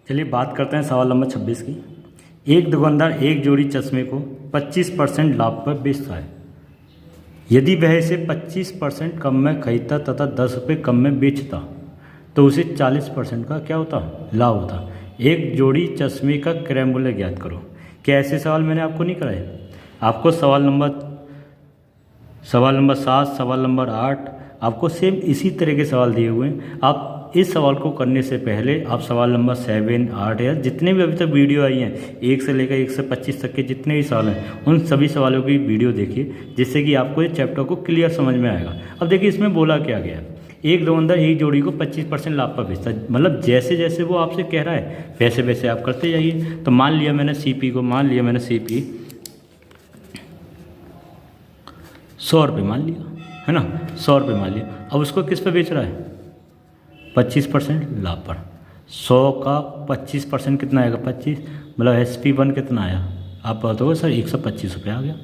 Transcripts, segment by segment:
चलिए बात करते हैं सवाल नंबर 26 की। एक दुकानदार एक जोड़ी चश्मे को 25% लाभ पर बेचता है। यदि वह इसे 25% कम में खरीदता तथा 10 रुपये कम में बेचता तो उसे 40% का क्या होता, लाभ होता। एक जोड़ी चश्मे का क्रय मूल्य ज्ञात करो। क्या ऐसे सवाल मैंने आपको नहीं कराए? आपको सवाल नंबर 7, सवाल नंबर 8 आपको सेम इसी तरह के सवाल दिए हुए हैं। आप इस सवाल को करने से पहले आप सवाल नंबर 7, 8 या जितने भी अभी तक वीडियो आई हैं 1 से लेकर 1 से 25 तक के जितने भी सवाल हैं उन सभी सवालों की वीडियो देखिए, जिससे कि आपको इस चैप्टर को क्लियर समझ में आएगा। अब देखिए इसमें बोला क्या गया, एक दुकानदार एक जोड़ी को 25% लाभ पर बेचता है। मतलब जैसे जैसे वो आपसे कह रहा है वैसे वैसे आप करते जाइए। तो मान लिया मैंने सीपी 100 रुपये मान लिया, है ना, 100 रुपये मान लिया। अब उसको किस पे बेच रहा है? 25% लाभ पर। 100 का 25% कितना आएगा? 25, मतलब SP1 कितना आया? आप बताओगे सर 125 रुपये आ गया।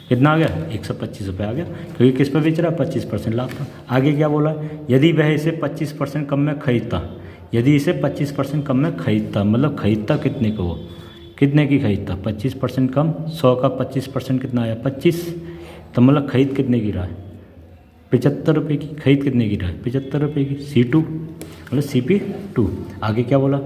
कितना आ गया? 125 रुपये आ गया, क्योंकि किस पर बेच रहा है? 25% लाभ पर। आगे क्या बोला है? यदि वह इसे 25% कम में खरीदता, यदि इसे 25% कम में खरीदता, मतलब खरीदता कितने को, वो कितने की खरीदता? 25% कम। 100 का 25% कितना आया? 25। तो मतलब खरीद कितने की रहा है? 75 रुपये की। खरीद कितने की रहा है? 75 रुपये की। C2 मतलब CP2। आगे क्या बोला?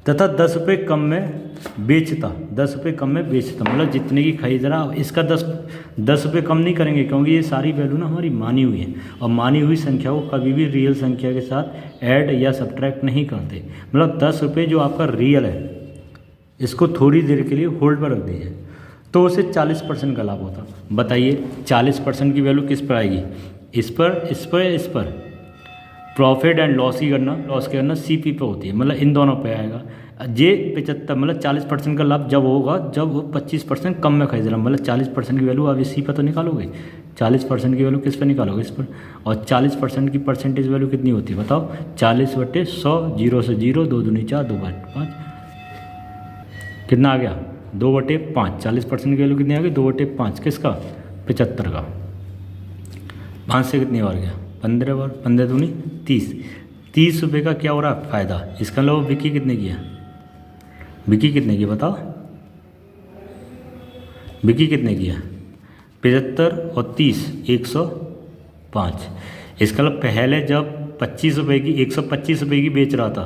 तथा 10 रुपये कम में बेचता, 10 रुपये कम में बेचता, मतलब जितने की खरीद रहा इसका 10 रुपये कम नहीं करेंगे, क्योंकि ये सारी वैल्यू ना हमारी मानी हुई है, और मानी हुई संख्या को कभी भी रियल संख्या के साथ ऐड या सब्ट्रैक्ट नहीं करते। मतलब 10 रुपये जो आपका रियल है इसको थोड़ी देर के लिए होल्ड पर रख दीजिए तो उसे 40% का लाभ होता। बताइए 40% की वैल्यू किस पर आएगी? इस पर प्रॉफिट एंड लॉस की गणना CP पे होती है, मतलब इन दोनों पे आएगा। ये 75 मतलब 40% का लाभ जब होगा जब वो 25% कम में खरीद रहा, मतलब 40% की वैल्यू आप इसी पर तो निकालोगे। 40% की वैल्यू किस पर निकालोगे? इस पर। और 40% की परसेंटेज वैल्यू कितनी होती है बताओ? 40/100, 0 से 0, 2 दूनी 4, 2/5, कितना आ गया? 2/5। 40% की वैल्यू कितनी आ गई? 2/5। किसका? 75 का। 5 से कितनी बार गया? 15 बार। 15 दूनी 30। 30 रुपये का क्या हो रहा है? फ़ायदा। इसका अलावा बिक्री कितने की है? बिक्री कितने की बताओ? बिक्री कितने की है? 75 और 30, 105। इसका मतलब पहले जब 25 रुपये की 125 रुपये की बेच रहा था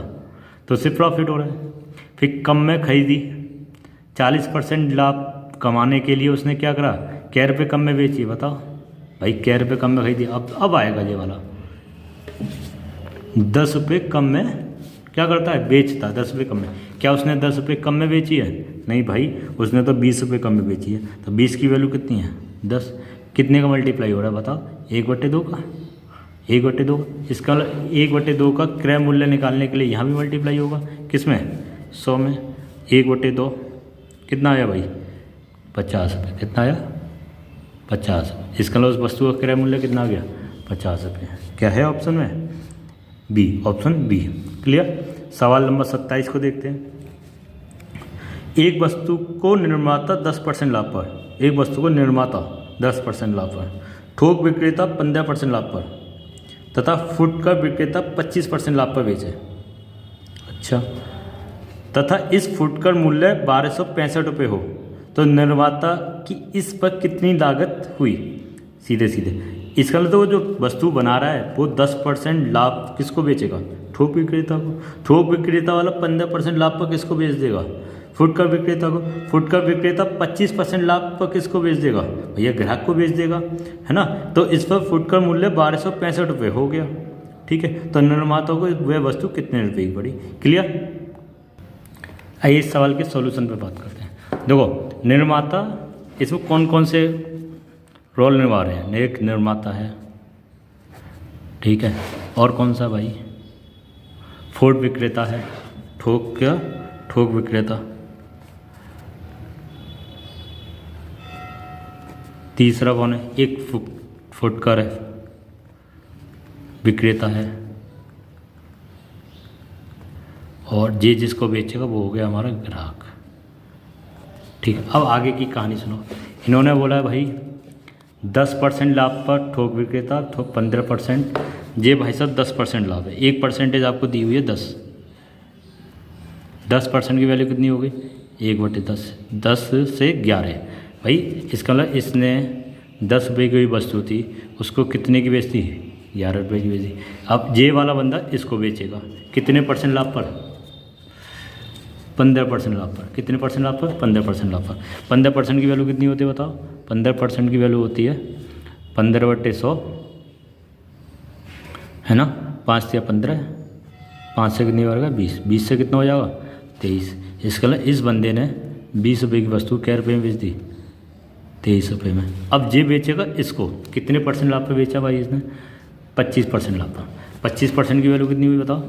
तो उससे प्रॉफिट हो रहा है। फिर कम में खरीदी, 40% लाभ कमाने के लिए उसने क्या करा? क्या रुपये कम में बेची बताओ भाई? क्या रुपये कम में खरीदी? अब आएगा ये वाला। 10 रुपये कम में क्या करता है? बेचता। 10 रुपये कम में। क्या उसने 10 रुपये कम में बेची है? नहीं भाई, उसने तो 20 रुपये कम में बेची है। तो 20 की वैल्यू कितनी है? 10। कितने का मल्टीप्लाई हो रहा है बताओ? 1/2 का। 1/2। इसका 1/2 का क्रय मूल्य निकालने के लिए यहाँ भी मल्टीप्लाई होगा। किस में? 100 में। 1/2 कितना आया भाई? 50 रुपये। कितना आया? 50। इसका मतलब उस वस्तु का क्रय मूल्य कितना आ गया? 50 रुपये। क्या है ऑप्शन में? बी। Option b. क्लियर। सवाल नंबर 27 को देखते हैं। एक वस्तु को निर्माता 10% लाभ पर, एक वस्तु को निर्माता 10% लाभ पर, थोक विक्रेता 15% लाभ पर तथा फुटकर विक्रेता 25% लाभ पर बेचे। अच्छा, तथा इस फुटकर मूल्य 1265 रुपये हो तो निर्माता की इस पर कितनी लागत हुई? सीधे इसका मतलब वो जो वस्तु बना रहा है वो 10% लाभ किसको बेचेगा? थोक विक्रेता को। थोक विक्रेता वाला 15% लाभ पर किसको बेच देगा? फुटकर विक्रेता को। फुटकर विक्रेता 25% लाभ पर किसको बेच देगा? भैया ग्राहक को बेच देगा, है ना। तो इस पर फुटकर मूल्य 1265 रुपये हो गया। ठीक है, तो निर्माता को वह वस्तु कितने रुपये की पड़ी? क्लियर। आइए इस सवाल के सॉल्यूशन पे बात करते हैं। देखो निर्माता, इसमें कौन कौन से रोल निभा रहे हैं? एक निर्माता है, ठीक है, और कौन सा भाई? फुट विक्रेता है, थोक विक्रेता। तीसरा कौन है? एक फुटकर है, विक्रेता है, और जे जिसको बेचेगा वो हो गया हमारा ग्राहक। ठीक है, अब आगे की कहानी सुनो। इन्होंने बोला है भाई 10% लाभ पर थोक विक्रेता, थोक 15%, ये भाई साहब 10% लाभ है। 1 परसेंटेज आपको दी हुई है 10, 10% की वैल्यू कितनी हो गई? 1/10, 10 से 11। भाई इसका मतलब इसने 10 रुपये की वस्तु थी, उसको कितने की बेचती? 11 रुपये की बेची। अब ये वाला बंदा इसको बेचेगा कितने % लाभ पर? 15% लाभ पर। कितने % लाभ पर? 15% लाभ पर। 15% की वैल्यू कितनी होती है बताओ? 15% की वैल्यू होती है 15/100, है ना। 5 से 15, 5 से कितनी बार? 20, 20 से कितना हो जाएगा? 23। इसका मतलब इस बंदे ने 20 रुपये की वस्तु क्या रुपये में बेच दी? 23 रुपये में। अब ये बेचेगा इसको कितने % लाभ पर बेचा भाई इसने? 25% लाभ पर। 25% की वैल्यू कितनी हुई बताओ?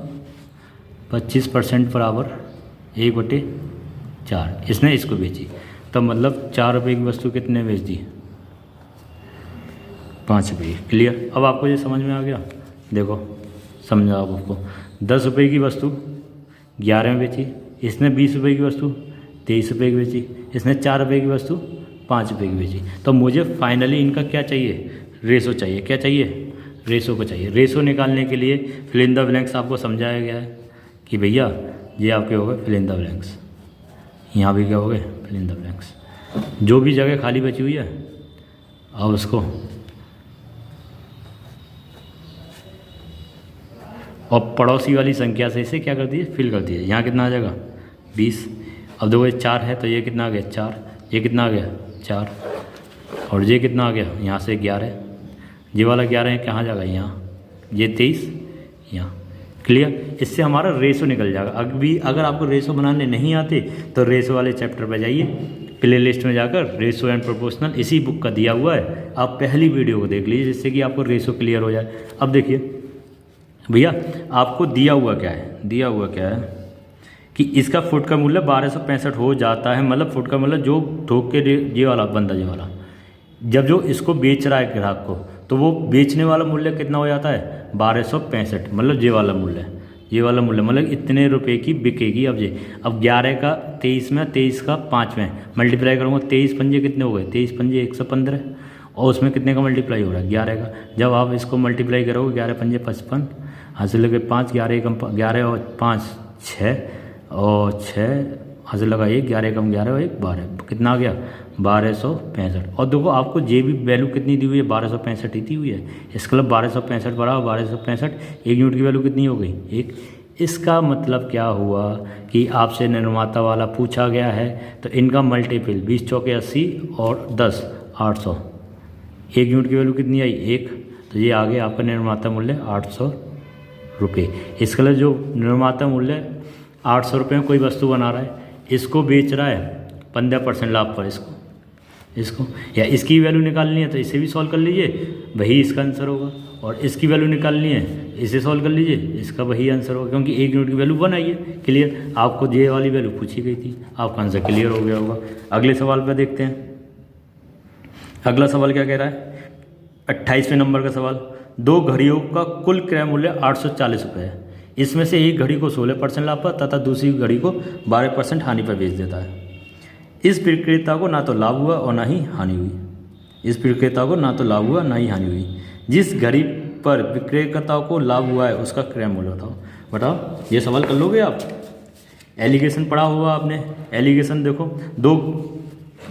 25% बराबर 1/4 इसने इसको बेची, तो मतलब 4 रुपये की वस्तु कितने बेच दी? 5 रुपये। क्लियर? अब आपको ये समझ में आ गया? देखो समझा आप आपको। 10 रुपये की वस्तु 11 में बेची, इसने 20 रुपये की वस्तु 23 रुपये की बेची, इसने 4 रुपये की वस्तु 5 रुपये की बेची। तो मुझे फाइनली इनका क्या चाहिए? रेशो चाहिए। क्या चाहिए? रेशो को चाहिए। रेशो निकालने के लिए फिल इन द ब्लैंक्स आपको समझाया गया है कि भैया ये आपके हो गए फिल इन द ब्लैंक्स, यहाँ भी क्या हो गए? Fill in the blanks. जो भी जगह खाली बची हुई है अब उसको और पड़ोसी वाली संख्या से इसे क्या कर दिए? फिल कर दिए। यहाँ कितना आ जाएगा? 20। अब देखो ये 4 है तो ये कितना आ गया? 4। ये कितना आ गया? 4। और ये कितना आ गया? यहाँ से 11, ये वाला 11 है कहाँ जाएगा? यहाँ। ये 23 यहाँ। क्लियर? इससे हमारा रेशो निकल जाएगा। अगर आपको रेशो बनाने नहीं आते तो रेशो वाले चैप्टर पर जाइए, प्ले लिस्ट में जाकर रेशो एंड प्रोपोर्शनल इसी बुक का दिया हुआ है, आप पहली वीडियो को देख लीजिए जिससे कि आपको रेशो क्लियर हो जाए। अब देखिए भैया आपको दिया हुआ क्या है? दिया हुआ क्या है कि इसका फुट का मूल्य 1265 हो जाता है। मतलब फुट का मूल्य जो ठोक के ये वाला बंदा, ये वाला जब जो इसको बेच रहा है ग्राहक को, तो वो बेचने वाला मूल्य कितना हो जाता है? 1265। मतलब ये वाला मूल्य, ये वाला मूल्य मतलब इतने रुपए की बिकेगी। अब ये अब 11 का 23 में, 23 का 5 में मल्टीप्लाई करूँगा, 23 पंजे कितने हो गए? 23 पंजे 115, और उसमें कितने का मल्टीप्लाई हो रहा है? 11 का। जब आप इसको मल्टीप्लाई करोगे 11 पंजे 55, हासिल लगे 5, 11 कम 11 और 5 6, और 6 हासिल लगा 1, 11 कम 11 और 1 12, कितना आ गया? 1265। और देखो आपको जे भी वैल्यू कितनी दी हुई है? 1265 ही दी हुई है। इसका मतलब 1265 बराबर 1265, 1 यूनिट की वैल्यू कितनी हो गई? 1। इसका मतलब क्या हुआ कि आपसे निर्माता वाला पूछा गया है तो इनका मल्टीपल 20 चौके 80 और 10 800, 1 यूनिट की वैल्यू कितनी आई? 1। तो ये आ गया आपका निर्माता मूल्य 800 रुपये। इसका मतलब जो निर्माता मूल्य 800 रुपये में कोई वस्तु बना रहा है, इसको बेच रहा है 15% लाभ पर इसको या इसकी वैल्यू निकालनी है तो इसे भी सॉल्व कर लीजिए, वही इसका आंसर होगा। और इसकी वैल्यू निकालनी है, इसे सॉल्व कर लीजिए, इसका वही आंसर होगा, क्योंकि 1 यूनिट की वैल्यू 1 आई है। क्लियर? आपको ये वाली वैल्यू पूछी गई थी, आपका आंसर क्लियर हो गया होगा। अगले सवाल पर देखते हैं। अगला सवाल क्या कह रहा है? 28वें नंबर का सवाल। 2 घड़ियों का कुल क्रय मूल्य 840 रुपये है। इसमें से एक घड़ी को 16% लाभ पर तथा दूसरी घड़ी को 12% हानि पर बेच देता है। इस विक्रेता को ना तो लाभ हुआ और ना ही हानि हुई। इस विक्रेता को ना तो लाभ हुआ ना ही हानि हुई। जिस घड़ी पर विक्रेता को लाभ हुआ है उसका क्रय मूल्य बताओ। ये सवाल कर लोगे आप? एलिगेशन पढ़ा हुआ आपने? एलिगेशन देखो, 2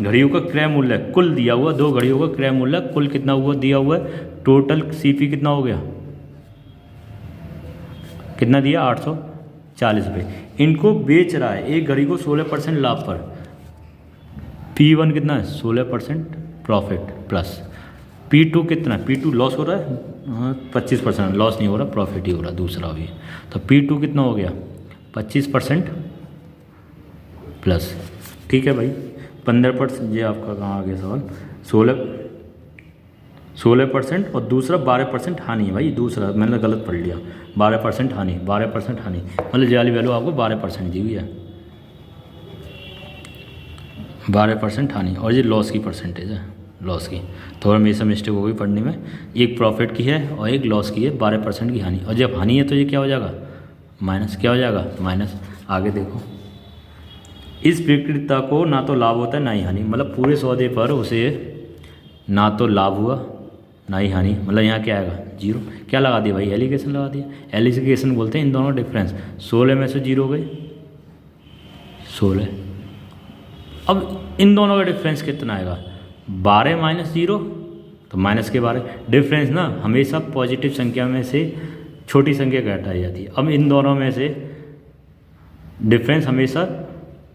घड़ियों का क्रय मूल्य कुल दिया हुआ, 2 घड़ियों का क्रय मूल्य कुल कितना हुआ? दिया हुआ है। टोटल सीपी कितना हो गया? कितना दिया? 840 रुपये। इनको बेच रहा है एक घड़ी को 16% लाभ पर। P1 कितना है? 16% प्रॉफिट प्लस P2 कितना? P2 लॉस हो रहा है, हाँ 25% लॉस नहीं हो रहा, प्रॉफिट ही हो रहा दूसरा भी। तो P2 कितना हो गया? 25% प्लस। ठीक है भाई, 15%। ये आपका कहाँ आ गया सवाल? 16% और दूसरा 12% हानि है भाई। दूसरा मैंने गलत पढ़ लिया, 12% हानि, 12% हानि मतलब ये वाली वैल्यू आपको 12% दी हुई है, 12% हानि। और ये लॉस की परसेंटेज है, लॉस की। थोड़ा मेरे से मिस्टेक हो गई पढ़ने में, एक प्रॉफिट की है और एक लॉस की है, 12% की हानि। और जब हानि है तो ये क्या हो जाएगा? माइनस। क्या हो जाएगा? माइनस। आगे देखो, इस विक्रेता को ना तो लाभ होता है ना ही हानि। मतलब पूरे सौदे पर उसे ना तो लाभ हुआ ना ही हानि, मतलब यहाँ क्या आएगा? 0। क्या लगा दिया भाई? एलिगेशन लगा दिया। एलिगेशन बोलते हैं इन दोनों डिफरेंस। 16 में से 0 गए, 16। अब इन दोनों का डिफरेंस कितना आएगा? 12 माइनस 0 तो माइनस के 12। डिफरेंस ना हमेशा पॉजिटिव संख्या में से छोटी संख्या घटाई जाती है। अब इन दोनों में से डिफरेंस हमेशा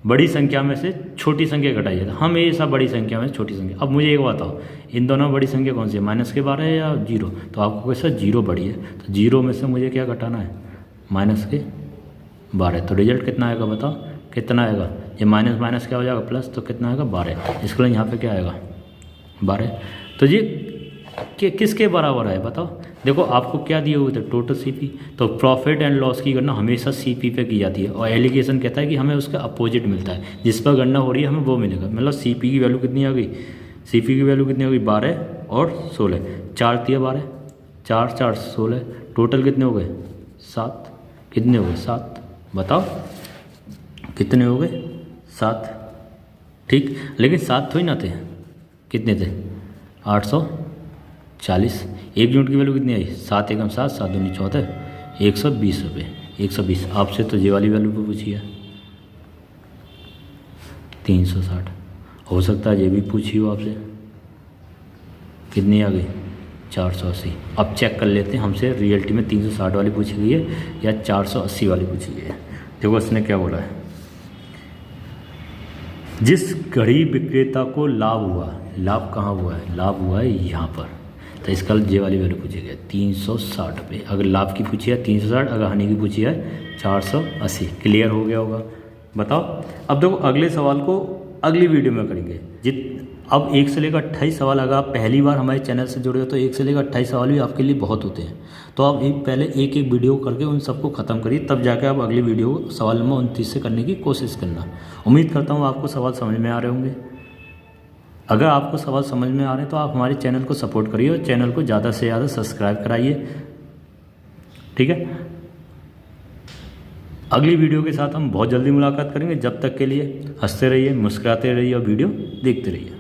बड़ी संख्या में से छोटी संख्या घटाई जाती है, हमेशा बड़ी संख्या में छोटी संख्या। अब मुझे एक बताओ, इन दोनों में बड़ी संख्या कौन सी है? माइनस के 12 या 0? तो आपको कैसा 0 बड़ी है, तो 0 में से मुझे क्या घटाना है? माइनस के 12। तो रिजल्ट कितना आएगा बताओ? कितना आएगा? ये माइनस माइनस क्या हो जाएगा? प्लस। तो कितना आएगा? 12। इसके लिए यहाँ पे क्या आएगा? 12। तो ये किसके बराबर है बताओ? देखो आपको क्या दिए हुए थे? Total CP. तो प्रॉफिट एंड लॉस की गणना हमेशा सीपी पे की जाती है, और एलिगेशन कहता है कि हमें उसका अपोजिट मिलता है, जिस पर गणना हो रही है हमें वो मिलेगा। मतलब सीपी की वैल्यू कितनी आ गई? सीपी की वैल्यू कितनी हो गई? 12 और 16। 4 दिया 12, 4 4 16, टोटल कितने हो गए? 7। कितने हो गए? 7। बताओ कितने हो गए? 7। ठीक, लेकिन 7 थोड़ी ना थे, कितने थे? 840। एक यूनिट की वैल्यू कितनी आई? 7 एकम 7, 7 दूनी 14, 120 रुपये। 120। आपसे तो ये वाली वैल्यू पे पूछी है 360। हो सकता है ये भी पूछी हो आपसे। कितनी आ गई? 480। अब चेक कर लेते हैं हमसे रियलिटी में 360 वाली पूछी गई है या 480 वाली पूछी गई है। देखो इसने क्या बोला है, जिस घड़ी विक्रेता को लाभ हुआ, लाभ कहाँ हुआ है? लाभ हुआ है यहाँ पर, तो इसका ये वाली वैल्यू पूछी गई 360 रुपये। अगर लाभ की पूछी है 360, अगर हानि की पूछी है 480। क्लियर हो गया होगा? बताओ। अब देखो अगले सवाल को अगली वीडियो में करेंगे। अब 1 से लेकर 28 सवाल, अगर आप पहली बार हमारे चैनल से जुड़े हो तो 1 से लेकर 28 सवाल भी आपके लिए बहुत होते हैं। तो आप पहले एक एक वीडियो करके उन सबको ख़त्म करिए, तब जाकर आप अगली वीडियो सवाल नंबर 29 से करने की कोशिश करना। उम्मीद करता हूँ आपको सवाल समझ में आ रहे होंगे। अगर आपको सवाल समझ में आ रहे हैं तो आप हमारे चैनल को सपोर्ट करिए और चैनल को ज़्यादा से ज़्यादा सब्सक्राइब कराइए। ठीक है, अगली वीडियो के साथ हम बहुत जल्दी मुलाकात करेंगे। जब तक के लिए हंसते रहिए, मुस्कुराते रहिए और वीडियो देखते रहिए।